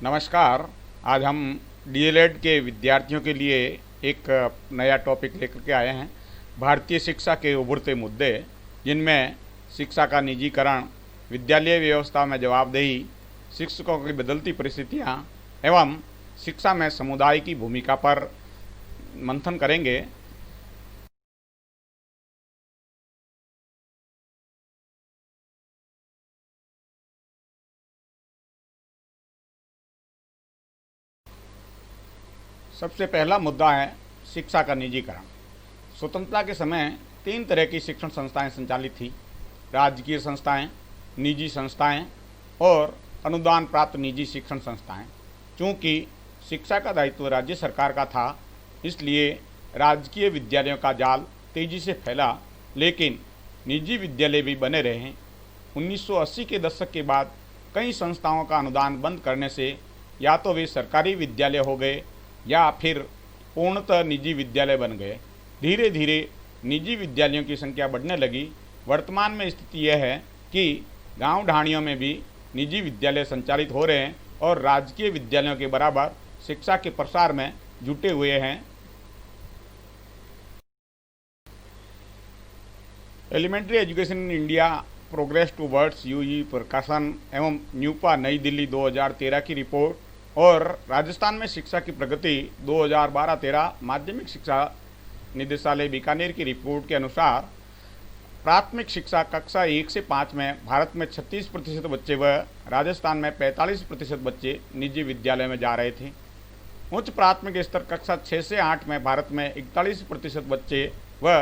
नमस्कार। आज हम डीएलएड के विद्यार्थियों के लिए एक नया टॉपिक लेकर के आए हैं। भारतीय शिक्षा के उभरते मुद्दे, जिनमें शिक्षा का निजीकरण, विद्यालय व्यवस्था में जवाबदेही, शिक्षकों की बदलती परिस्थितियां एवं शिक्षा में समुदाय की भूमिका पर मंथन करेंगे। सबसे पहला मुद्दा है शिक्षा का निजीकरण। स्वतंत्रता के समय तीन तरह की शिक्षण संस्थाएं संचालित थी: राजकीय संस्थाएं, निजी संस्थाएं और अनुदान प्राप्त निजी शिक्षण संस्थाएं। चूँकि शिक्षा का दायित्व राज्य सरकार का था, इसलिए राजकीय विद्यालयों का जाल तेजी से फैला, लेकिन निजी विद्यालय भी बने रहे। 1980 के दशक के बाद कई संस्थाओं का अनुदान बंद करने से या तो वे सरकारी विद्यालय हो गए या फिर पूर्णतः निजी विद्यालय बन गए। धीरे धीरे निजी विद्यालयों की संख्या बढ़ने लगी। वर्तमान में स्थिति यह है कि गांव ढाणियों में भी निजी विद्यालय संचालित हो रहे हैं और राजकीय विद्यालयों के बराबर शिक्षा के प्रसार में जुटे हुए हैं। Elementary education in India progress towards UG प्रकाशन एवं न्यूपा नई दिल्ली 2013 की रिपोर्ट और राजस्थान में शिक्षा की प्रगति 2012-13 माध्यमिक शिक्षा निदेशालय बीकानेर की रिपोर्ट के अनुसार प्राथमिक शिक्षा कक्षा 1 से 5 में भारत में 36% बच्चे व राजस्थान में 45% बच्चे निजी विद्यालय में जा रहे थे। उच्च प्राथमिक स्तर कक्षा 6 से 8 में भारत में 41% बच्चे व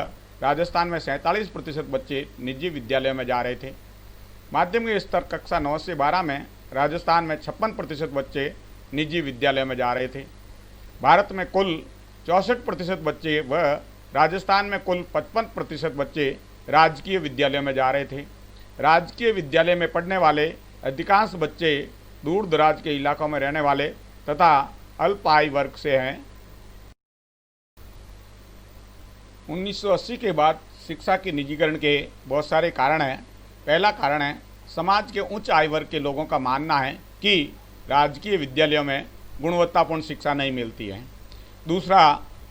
राजस्थान में 47% बच्चे निजी विद्यालयों में जा रहे थे। माध्यमिक स्तर कक्षा 9 से 12 में राजस्थान में 56% बच्चे निजी विद्यालय में जा रहे थे। भारत में कुल 64% बच्चे व राजस्थान में कुल 55% बच्चे राजकीय विद्यालय में जा रहे थे। राजकीय विद्यालय में पढ़ने वाले अधिकांश बच्चे दूर दराज के इलाकों में रहने वाले तथा अल्प आय वर्ग से हैं। 1980 के बाद शिक्षा के निजीकरण के बहुत सारे कारण हैं। पहला कारण है समाज के उच्च आय वर्ग के लोगों का मानना है कि राजकीय विद्यालयों में गुणवत्तापूर्ण शिक्षा नहीं मिलती है। दूसरा,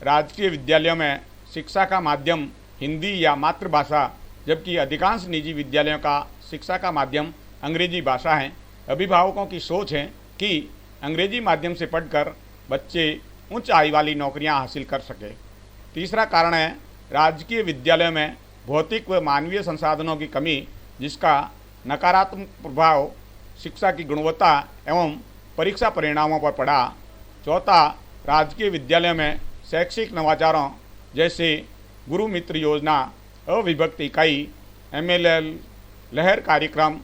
राजकीय विद्यालयों में शिक्षा का माध्यम हिंदी या मातृभाषा, जबकि अधिकांश निजी विद्यालयों का शिक्षा का माध्यम अंग्रेजी भाषा है। अभिभावकों की सोच है कि अंग्रेजी माध्यम से पढ़कर बच्चे उच्च आय वाली नौकरियां हासिल कर सके। तीसरा कारण है राजकीय विद्यालयों में भौतिक व मानवीय संसाधनों की कमी, जिसका नकारात्मक प्रभाव शिक्षा की गुणवत्ता एवं परीक्षा परिणामों पर पड़ा। चौथा, राजकीय विद्यालय में शैक्षिक नवाचारों जैसे गुरु मित्र योजना, अविभक्त इकाई, MLL, लहर कार्यक्रम,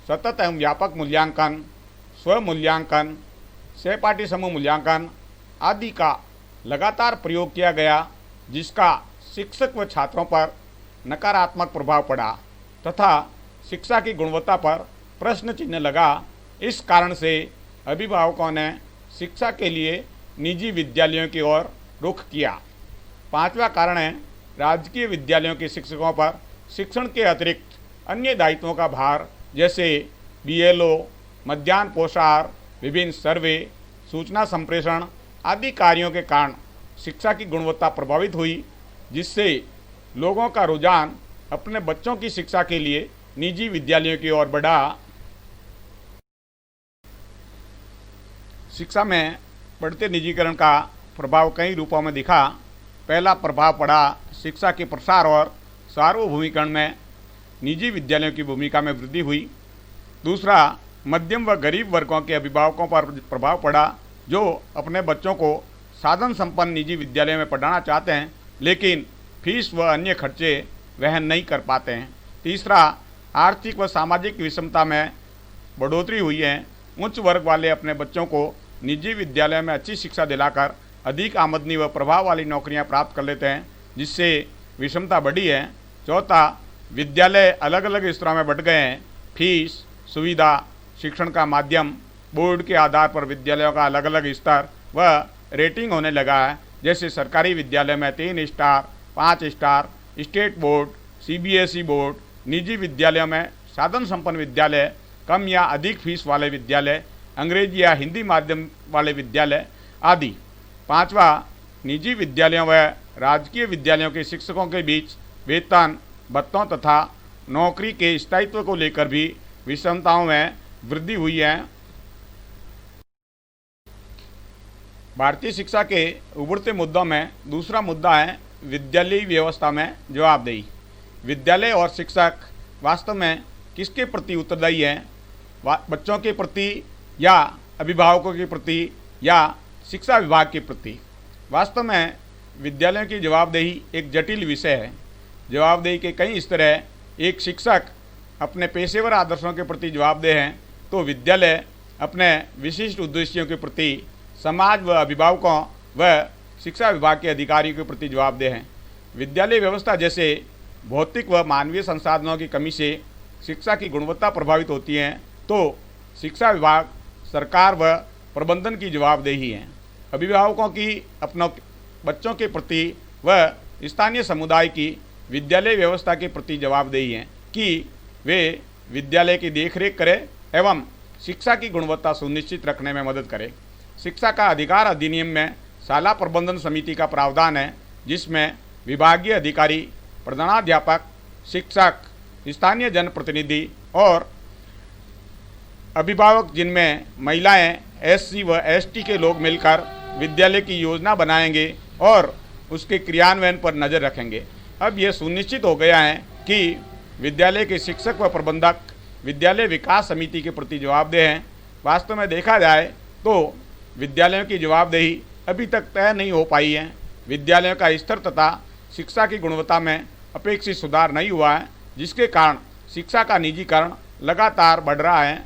सतत एवं व्यापक मूल्यांकन, स्वमूल्यांकन, सहपाठी समूह मूल्यांकन आदि का लगातार प्रयोग किया गया, जिसका शिक्षक व छात्रों पर नकारात्मक प्रभाव पड़ा तथा शिक्षा की गुणवत्ता पर प्रश्न चिन्ह लगा। इस कारण से अभिभावकों ने शिक्षा के लिए निजी विद्यालयों की ओर रुख किया। पांचवा कारण है राजकीय विद्यालयों के शिक्षकों पर शिक्षण के अतिरिक्त अन्य दायित्वों का भार, जैसे BLO, मध्याह्न पोषाहार, विभिन्न सर्वे, सूचना संप्रेषण आदि कार्यों के कारण शिक्षा की गुणवत्ता प्रभावित हुई, जिससे लोगों का रुझान अपने बच्चों की शिक्षा के लिए निजी विद्यालयों की ओर बढ़ा। शिक्षा में बढ़ते निजीकरण का प्रभाव कई रूपों में दिखा। पहला प्रभाव पड़ा शिक्षा के प्रसार और सार्वभौमिकरण में निजी विद्यालयों की भूमिका में वृद्धि हुई। दूसरा, मध्यम व गरीब वर्गों के अभिभावकों पर प्रभाव पड़ा, जो अपने बच्चों को साधन संपन्न निजी विद्यालय में पढ़ाना चाहते हैं, लेकिन फीस व अन्य खर्चे वहन नहीं कर पाते हैं। तीसरा, आर्थिक व सामाजिक विषमता में बढ़ोतरी हुई है। उच्च वर्ग वाले अपने बच्चों को निजी विद्यालय में अच्छी शिक्षा दिलाकर अधिक आमदनी व प्रभाव वाली नौकरियां प्राप्त कर लेते हैं, जिससे विषमता बढ़ी है। चौथा, विद्यालय अलग अलग स्तरों में बढ़ गए हैं। फीस, सुविधा, शिक्षण का माध्यम, बोर्ड के आधार पर विद्यालयों का अलग अलग स्तर व रेटिंग होने लगा है। जैसे सरकारी विद्यालय में 3 star, 5 star, state board, CBSE board. निजी विद्यालयों में साधन संपन्न विद्यालय, कम या अधिक फीस वाले विद्यालय अंग्रेजी या हिंदी माध्यम वाले विद्यालय आदि। पांचवा, निजी विद्यालयों व राजकीय विद्यालयों के शिक्षकों के बीच वेतन, भत्तों तथा नौकरी के स्थायित्व को लेकर भी विषमताओं में वृद्धि हुई है। भारतीय शिक्षा के उभरते मुद्दों में दूसरा मुद्दा है विद्यालयी व्यवस्था में जवाबदेही। विद्यालय और शिक्षक वास्तव में किसके प्रति उत्तरदायी हैं? बच्चों के प्रति या अभिभावकों के प्रति या शिक्षा विभाग के प्रति? वास्तव में विद्यालयों की जवाबदेही एक जटिल विषय है। जवाबदेही के कई स्तर हैं। एक शिक्षक अपने पेशेवर आदर्शों के प्रति जवाबदेह हैं, तो विद्यालय अपने विशिष्ट उद्देश्यों के प्रति समाज व अभिभावकों व शिक्षा विभाग के अधिकारियों के प्रति जवाबदेह हैं। विद्यालय व्यवस्था जैसे भौतिक व मानवीय संसाधनों की कमी से शिक्षा की गुणवत्ता प्रभावित होती है, तो शिक्षा विभाग, सरकार व प्रबंधन की जवाबदेही है। अभिभावकों की अपनों बच्चों के प्रति व स्थानीय समुदाय की विद्यालय व्यवस्था के प्रति जवाबदेही है कि वे विद्यालय की देखरेख करें एवं शिक्षा की गुणवत्ता सुनिश्चित रखने में मदद करें। शिक्षा का अधिकार अधिनियम में शाला प्रबंधन समिति का प्रावधान है, जिसमें विभागीय अधिकारी, प्रधानाध्यापक, शिक्षक, स्थानीय जनप्रतिनिधि और अभिभावक, जिनमें महिलाएं, एससी व एसटी के लोग मिलकर विद्यालय की योजना बनाएंगे और उसके क्रियान्वयन पर नज़र रखेंगे। अब यह सुनिश्चित हो गया है कि विद्यालय के शिक्षक व प्रबंधक विद्यालय विकास समिति के प्रति जवाबदेह हैं। वास्तव में देखा जाए तो विद्यालयों की जवाबदेही अभी तक तय नहीं हो पाई है। विद्यालयों का स्तर तथा शिक्षा की गुणवत्ता में अपेक्षित सुधार नहीं हुआ है, जिसके कारण शिक्षा का निजीकरण लगातार बढ़ रहा है।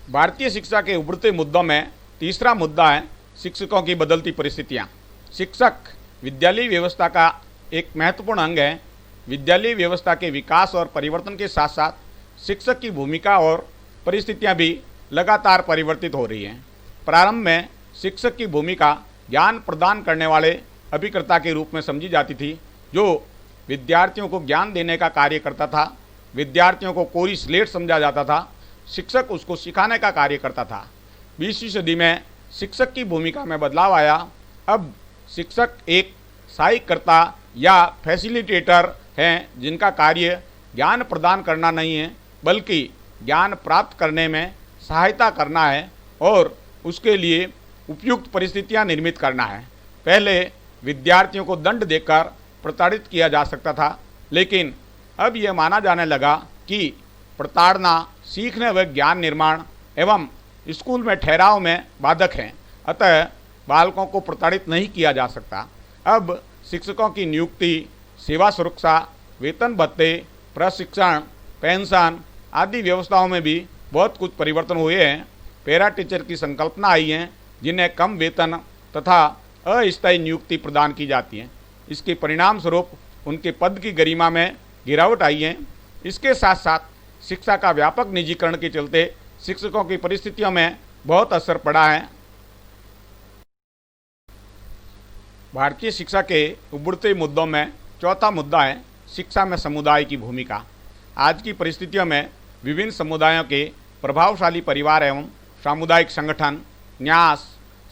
भारतीय शिक्षा के उभरते मुद्दों में तीसरा मुद्दा है शिक्षकों की बदलती परिस्थितियाँ। शिक्षक विद्यालय व्यवस्था का एक महत्वपूर्ण अंग है। विद्यालय व्यवस्था के विकास और परिवर्तन के साथ साथ शिक्षक की भूमिका और परिस्थितियाँ भी लगातार परिवर्तित हो रही हैं। प्रारंभ में शिक्षक की भूमिका ज्ञान प्रदान करने वाले अभिकर्ता के रूप में समझी जाती थी, जो विद्यार्थियों को ज्ञान देने का कार्य करता था। विद्यार्थियों को कोरी स्लेट समझा जाता था, शिक्षक उसको सिखाने का कार्य करता था। 20वीं सदी में शिक्षक की भूमिका में बदलाव आया। अब शिक्षक एक सहायकर्ता या फैसिलिटेटर हैं, जिनका कार्य ज्ञान प्रदान करना नहीं है, बल्कि ज्ञान प्राप्त करने में सहायता करना है और उसके लिए उपयुक्त परिस्थितियां निर्मित करना है। पहले विद्यार्थियों को दंड देकर प्रताड़ित किया जा सकता था, लेकिन अब यह माना जाने लगा कि प्रताड़ना सीखने व ज्ञान निर्माण एवं स्कूल में ठहराव में बाधक हैं। अतः बालकों को प्रताड़ित नहीं किया जा सकता। अब शिक्षकों की नियुक्ति, सेवा सुरक्षा, वेतन भत्ते, प्रशिक्षण, पेंशन आदि व्यवस्थाओं में भी बहुत कुछ परिवर्तन हुए हैं। पैरा टीचर की संकल्पना आई है, जिन्हें कम वेतन तथा अस्थायी नियुक्ति प्रदान की जाती है। इसके परिणाम स्वरूप उनके पद की गरिमा में गिरावट आई है। इसके साथ साथ शिक्षा का व्यापक निजीकरण के चलते शिक्षकों की परिस्थितियों में बहुत असर पड़ा है। भारतीय शिक्षा के उभरते मुद्दों में चौथा मुद्दा है शिक्षा में समुदाय की भूमिका। आज की परिस्थितियों में विभिन्न समुदायों के प्रभावशाली परिवार एवं सामुदायिक संगठन, न्यास,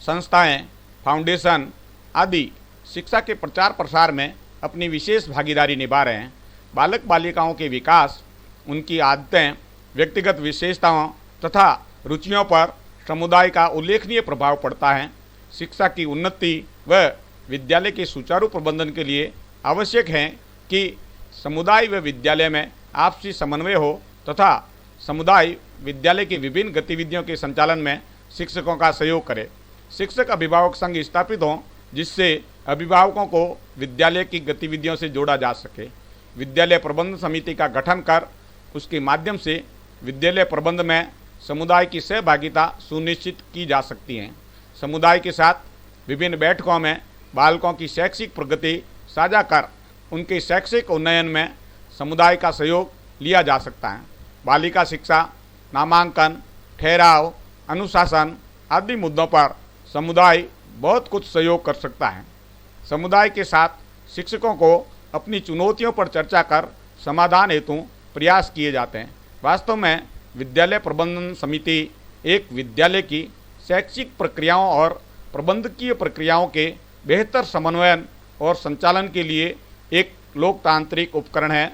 संस्थाएं, फाउंडेशन आदि शिक्षा के प्रचार प्रसार में अपनी विशेष भागीदारी निभा रहे हैं। बालक बालिकाओं के विकास, उनकी आदतें, व्यक्तिगत विशेषताओं तथा रुचियों पर समुदाय का उल्लेखनीय प्रभाव पड़ता है। शिक्षा की उन्नति व विद्यालय के सुचारू प्रबंधन के लिए आवश्यक है कि समुदाय व विद्यालय में आपसी समन्वय हो तथा समुदाय विद्यालय की विभिन्न गतिविधियों के संचालन में शिक्षकों का सहयोग करे। शिक्षक अभिभावक संघ स्थापित हों, जिससे अभिभावकों को विद्यालय की गतिविधियों से जोड़ा जा सके। विद्यालय प्रबंधन समिति का गठन कर उसके माध्यम से विद्यालय प्रबंध में समुदाय की सहभागिता सुनिश्चित की जा सकती है। समुदाय के साथ विभिन्न बैठकों में बालकों की शैक्षिक प्रगति साझा कर उनके शैक्षिक उन्नयन में समुदाय का सहयोग लिया जा सकता है। बालिका शिक्षा, नामांकन, ठहराव, अनुशासन आदि मुद्दों पर समुदाय बहुत कुछ सहयोग कर सकता है। समुदाय के साथ शिक्षकों को अपनी चुनौतियों पर चर्चा कर समाधान हेतु प्रयास किए जाते हैं। वास्तव में विद्यालय प्रबंधन समिति एक विद्यालय की शैक्षिक प्रक्रियाओं और प्रबंधकीय प्रक्रियाओं के बेहतर समन्वयन और संचालन के लिए एक लोकतांत्रिक उपकरण है